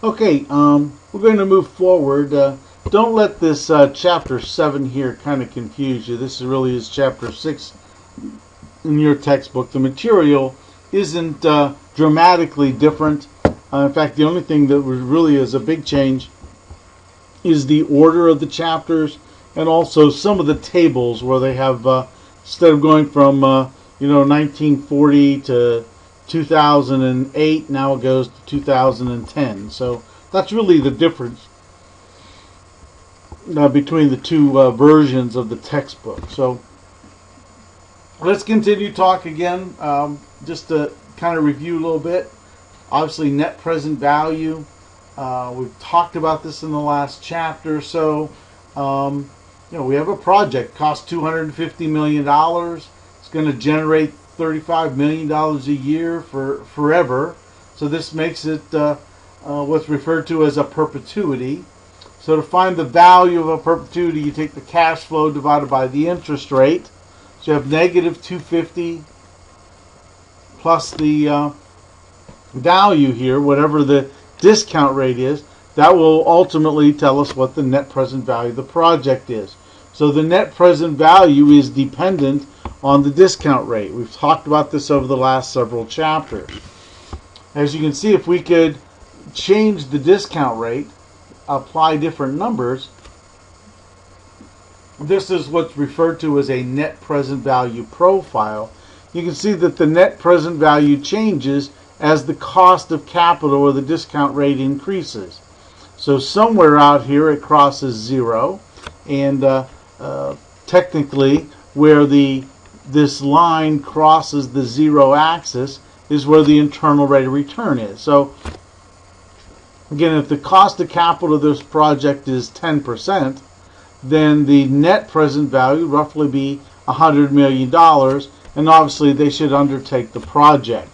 Okay, we're going to move forward. Don't let this chapter 7 here kind of confuse you. This really is chapter 6 in your textbook. The material isn't dramatically different. In fact, the only thing that really is a big change is the order of the chapters, and also some of the tables where they have, instead of going from 1940 to 2008, now it goes to 2010. So that's really the difference between the two versions of the textbook. So let's continue talk again, just to kind of review a little bit. Obviously, net present value. We've talked about this in the last chapter. So, we have a project, costs $250 million. It's going to generate $35 million a year for forever. So this makes it what's referred to as a perpetuity. So to find the value of a perpetuity, you take the cash flow divided by the interest rate. So you have negative 250 plus the value here, whatever the discount rate is. That will ultimately tell us what the net present value of the project is. So the net present value is dependent on the discount rate. We've talked about this over the last several chapters. As you can see, if we could change the discount rate, apply different numbers, this is what's referred to as a net present value profile. You can see that the net present value changes as the cost of capital or the discount rate increases. So somewhere out here it crosses zero, and technically where this line crosses the zero axis is where the internal rate of return is. So again, if the cost of capital of this project is 10%, then the net present value would roughly be $100 million, and obviously they should undertake the project.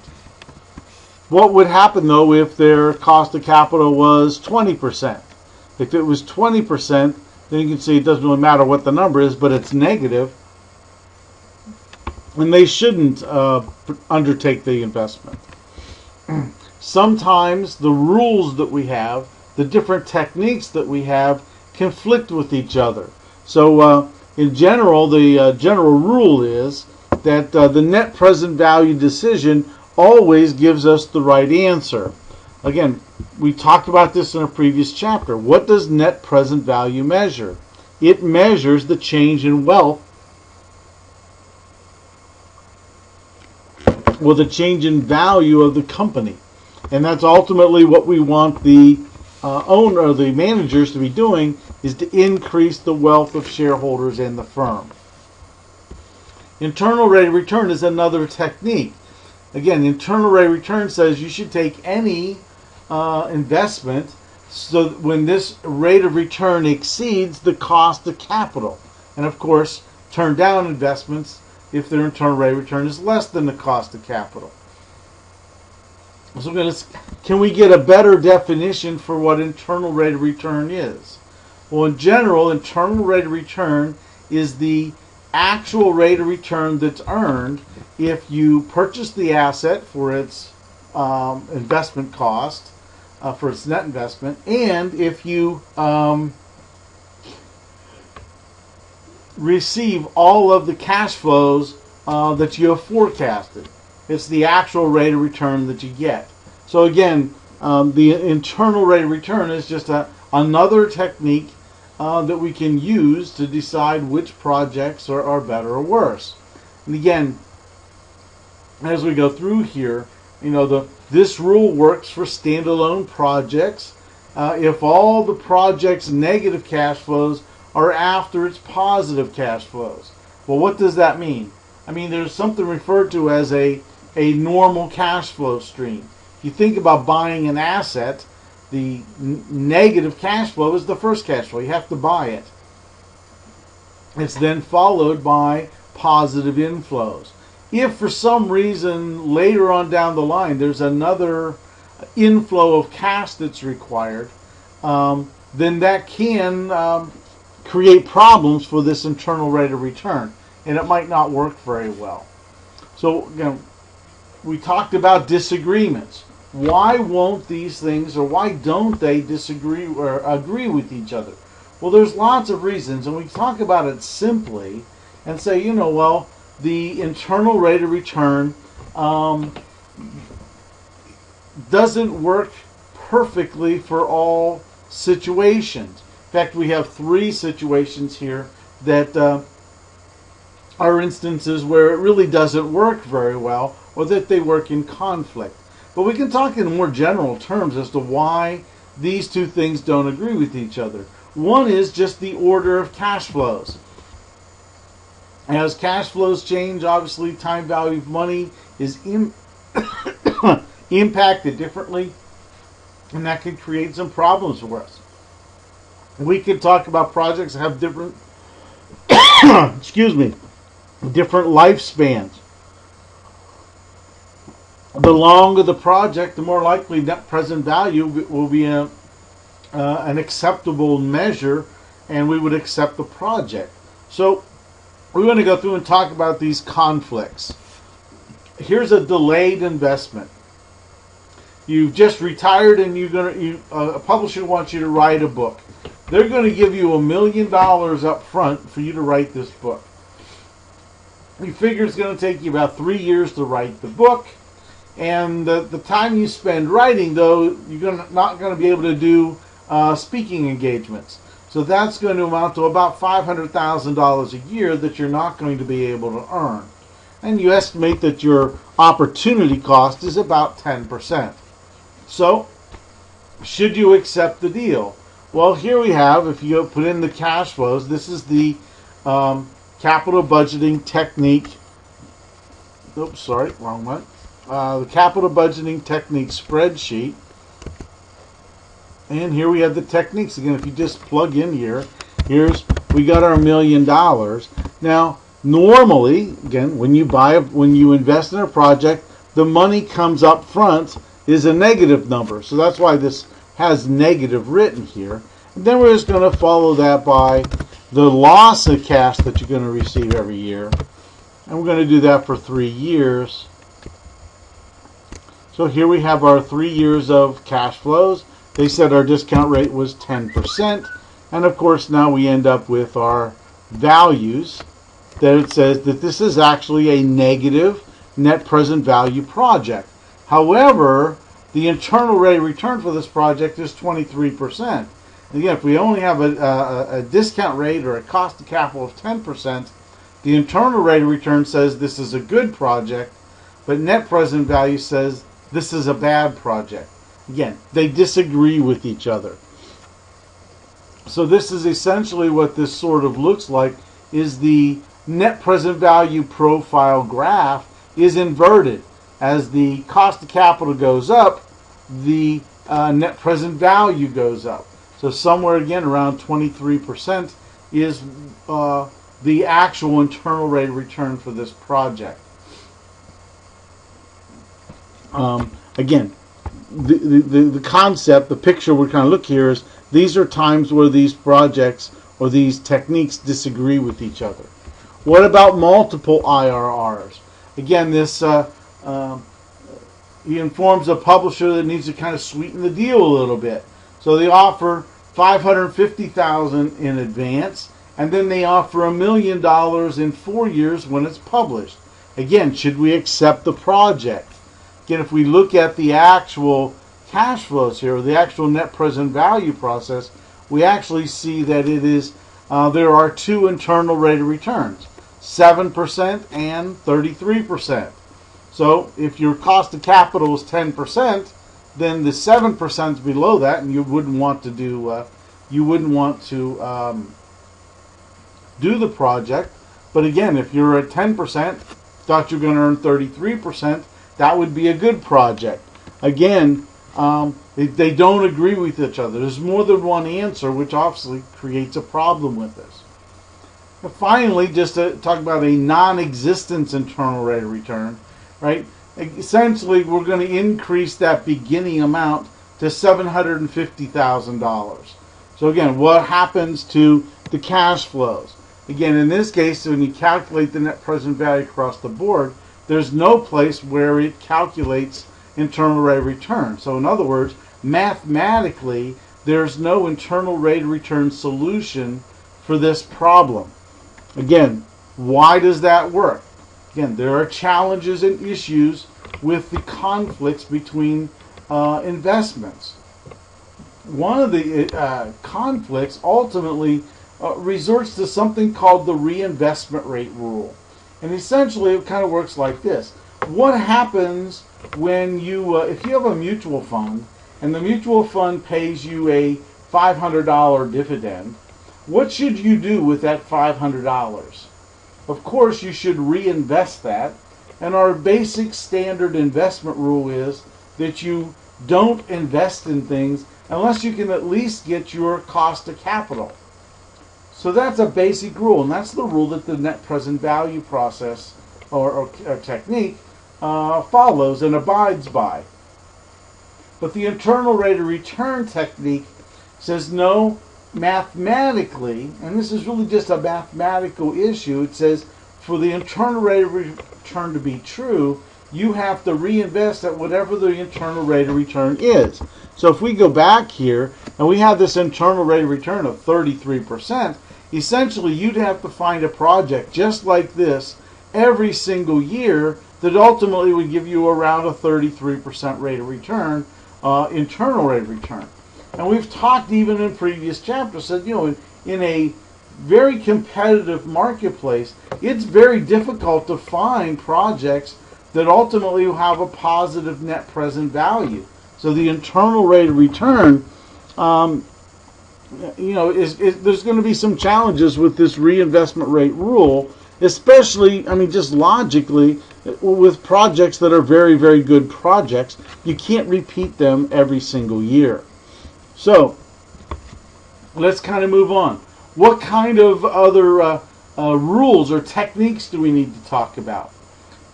What would happen though if their cost of capital was 20%? If it was 20%, then you can see it doesn't really matter what the number is, but it's negative, and they shouldn't undertake the investment. Sometimes the rules that we have, the different techniques that we have, conflict with each other. So in general, the general rule is that the net present value decision always gives us the right answer. Again, we talked about this in a previous chapter. What does net present value measure? It measures the change in wealth, or the change in value of the company. And that's ultimately what we want the owner or the managers to be doing, is to increase the wealth of shareholders in the firm. Internal rate of return is another technique. Again, internal rate of return says you should take any investment so that when this rate of return exceeds the cost of capital. And of course, turn down investments if their internal rate of return is less than the cost of capital. So can we get a better definition for what internal rate of return is? Well, in general, internal rate of return is the actual rate of return that's earned if you purchase the asset for its investment cost, for its net investment, and if you receive all of the cash flows that you have forecasted. It's the actual rate of return that you get. So again, the internal rate of return is just another technique that we can use to decide which projects are better or worse. And again, as we go through here, this rule works for standalone projects if all the project's negative cash flows are after its positive cash flows. Well, what does that mean? I mean, there's something referred to as a normal cash flow stream. If you think about buying an asset, the negative cash flow is the first cash flow. You have to buy it. It's then followed by positive inflows. If for some reason later on down the line there's another inflow of cash that's required, then that can create problems for this internal rate of return, and it might not work very well. So we talked about disagreements. why won't these things, or why don't they disagree or agree with each other? Well, there's lots of reasons, and we talk about it simply and say, well, the internal rate of return doesn't work perfectly for all situations. In fact, we have 3 situations here that are instances where it really doesn't work very well, or that they work in conflict. But we can talk in more general terms as to why these 2 things don't agree with each other. One is just the order of cash flows. As cash flows change, obviously time value of money is impacted differently, and that can create some problems for us. We could talk about projects that have different different lifespans. The longer the project, the more likely net present value will be an acceptable measure, and we would accept the project. So we're going to go through and talk about these conflicts. Here's a delayed investment. You've just retired, and a publisher wants you to write a book. They're going to give you $1 million up front for you to write this book. You figure it's going to take you about 3 years to write the book. And the time you spend writing, though, you're not going to be able to do speaking engagements. So that's going to amount to about $500,000 a year that you're not going to be able to earn. And you estimate that your opportunity cost is about 10%. So, should you accept the deal? Well, here we have, if you put in the cash flows, this is the capital budgeting technique. Oops, sorry, wrong one. The capital budgeting technique spreadsheet. And here we have the techniques. Again, if you just plug in here, we got our $1 million. Now, normally, again, when you invest in a project, the money comes up front is a negative number. So that's why this has negative written here. And then we're just going to follow that by the loss of cash that you're going to receive every year. And we're going to do that for 3 years. So here we have our 3 years of cash flows. They said our discount rate was 10%. And of course now we end up with our values that it says that this is actually a negative net present value project. However, the internal rate of return for this project is 23%. Again, if we only have a discount rate or a cost of capital of 10%, the internal rate of return says this is a good project, but net present value says this is a bad project. Again, they disagree with each other. So this is essentially what this sort of looks like, is the net present value profile graph is inverted. As the cost of capital goes up, the net present value goes up. So somewhere again around 23% is the actual internal rate of return for this project. Again, the concept, the picture we're kind of look here is these are times where these projects or these techniques disagree with each other. What about multiple IRRs? Again, this he informs a publisher that needs to kind of sweeten the deal a little bit. So they offer $550,000 in advance, and then they offer $1 million in 4 years when it's published. Again, should we accept the project? Again, if we look at the actual cash flows here, the actual net present value process, we actually see that it is there are 2 internal rate of returns, 7% and 33%. So if your cost of capital is 10%, then the 7% is below that, and you wouldn't want to do do the project. But again, if you're at 10%, thought you're going to earn 33%, that would be a good project. Again, they don't agree with each other. There's more than one answer, which obviously creates a problem with this. And finally, just to talk about a non-existence internal rate of return, right? Essentially, we're going to increase that beginning amount to $750,000. So again, what happens to the cash flows? Again, in this case, when you calculate the net present value across the board, there's no place where it calculates internal rate of return. So in other words, mathematically, there's no internal rate of return solution for this problem. Again, why does that work? Again, there are challenges and issues with the conflicts between investments. One of the conflicts ultimately resorts to something called the reinvestment rate rule. And essentially it kind of works like this. What happens when you, if you have a mutual fund and the mutual fund pays you a $500 dividend, what should you do with that $500? Of course, you should reinvest that. And our basic standard investment rule is that you don't invest in things unless you can at least get your cost of capital. So that's a basic rule, and that's the rule that the net present value process or technique follows and abides by. But the internal rate of return technique says no, mathematically, and this is really just a mathematical issue, it says for the internal rate of return to be true, you have to reinvest at whatever the internal rate of return is. So if we go back here and we have this internal rate of return of 33%, essentially you'd have to find a project just like this every single year that ultimately would give you around a 33% rate of return, internal rate of return. And we've talked even in previous chapters, said, you know, in a very competitive marketplace, it's very difficult to find projects that ultimately will have a positive net present value. So the internal rate of return, you know, there's going to be some challenges with this reinvestment rate rule, especially, I mean, just logically, with projects that are very, very good projects. You can't repeat them every single year. So let's kind of move on. What kind of other rules or techniques do we need to talk about?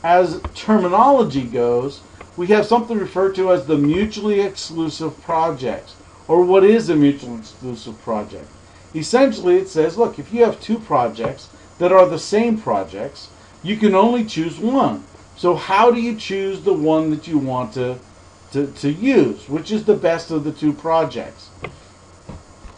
As terminology goes, we have something referred to as the mutually exclusive projects. Or what is a mutually exclusive project? Essentially it says, look, if you have two projects that are the same projects, you can only choose one. So how do you choose the one that you want to use? Which is the best of the two projects?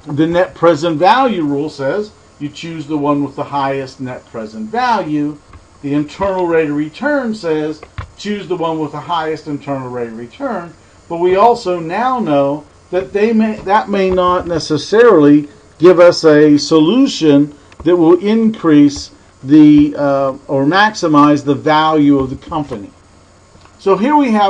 The net present value rule says you choose the one with the highest net present value. The internal rate of return says choose the one with the highest internal rate of return. But we also now know that that may not necessarily give us a solution that will increase the or maximize the value of the company. So here we have